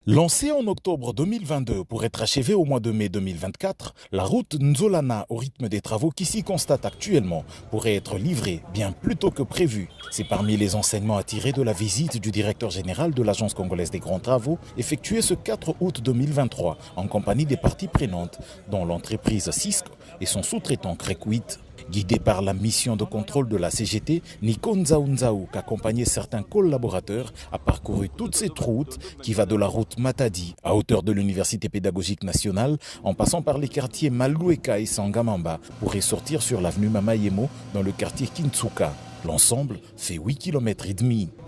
Lancée en octobre 2022 pour être achevée au mois de mai 2024, la route Nzolana, au rythme des travaux qui s'y constatent actuellement, pourrait être livrée bien plus tôt que prévu. C'est parmi les enseignements à tirer de la visite du directeur général de l'Agence congolaise des grands travaux, effectuée ce 4 août 2023, en compagnie des parties prenantes, dont l'entreprise Cisco et son sous-traitant Crequit. Guidé par la mission de contrôle de la CGT, Nico Nzaounzaou, qu'accompagnait certains collaborateurs, a parcouru toute cette route qui va de la route Matadi à hauteur de l'Université pédagogique nationale, en passant par les quartiers Maloueka et Sangamamba, pour ressortir sur l'avenue Mamayemo dans le quartier Kintsuka. L'ensemble fait 8,5 km.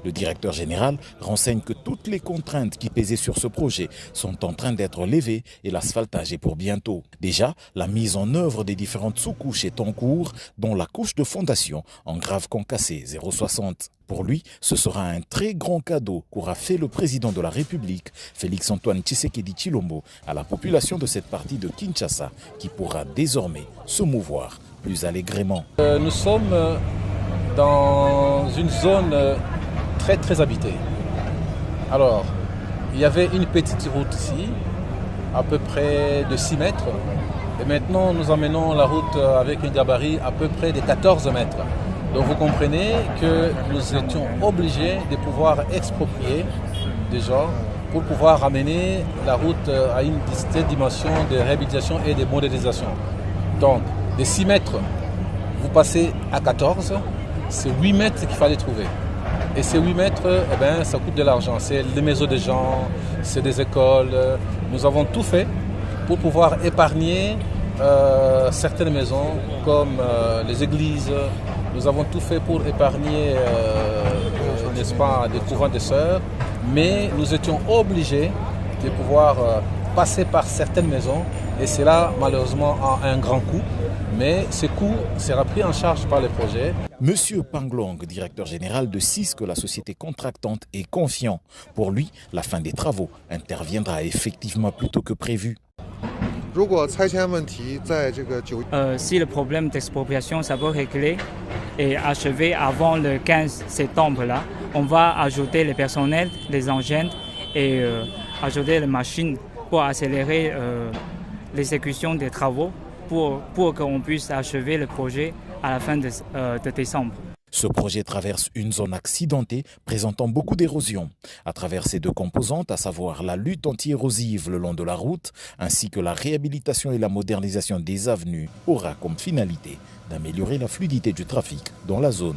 Le directeur général renseigne que toutes les contraintes qui pesaient sur ce projet sont en train d'être levées et l'asphaltage est pour bientôt. Déjà, la mise en œuvre des différentes sous-couches est en cours, dont la couche de fondation en grave concassé 0,60. Pour lui, ce sera un très grand cadeau qu'aura fait le président de la République, Félix-Antoine Tshisekedi Tshilombo, à la population de cette partie de Kinshasa, qui pourra désormais se mouvoir plus allègrement. Nous sommes dans une zone très habitée. Alors, il y avait une petite route ici, à peu près de 6 mètres. Et maintenant, nous emmenons la route avec un gabarit à peu près de 14 mètres. Donc vous comprenez que nous étions obligés de pouvoir exproprier des gens pour pouvoir amener la route à une dimension de réhabilitation et de modernisation. Donc, de 6 mètres, vous passez à 14, c'est 8 mètres qu'il fallait trouver. Et ces 8 mètres, ça coûte de l'argent. C'est des maisons de gens, c'est des écoles. Nous avons tout fait pour pouvoir épargner certaines maisons comme les églises. Nous avons tout fait pour épargner, n'est-ce pas, des couvents de sœurs. Mais nous étions obligés de pouvoir passer par certaines maisons. Et cela, malheureusement, a un grand coût. Mais ce coût sera pris en charge par le projet. Monsieur Panglong, directeur général de Cisco, la société contractante, est confiant. Pour lui, la fin des travaux interviendra effectivement plus tôt que prévu. Si le problème d'expropriation ça va régler et achever avant le 15 septembre, là, on va ajouter le personnel, les engins et ajouter les machines pour accélérer l'exécution des travaux pour qu'on puisse achever le projet à la fin de décembre. Ce projet traverse une zone accidentée présentant beaucoup d'érosion. À travers ces deux composantes, à savoir la lutte anti-érosive le long de la route, ainsi que la réhabilitation et la modernisation des avenues, aura comme finalité d'améliorer la fluidité du trafic dans la zone.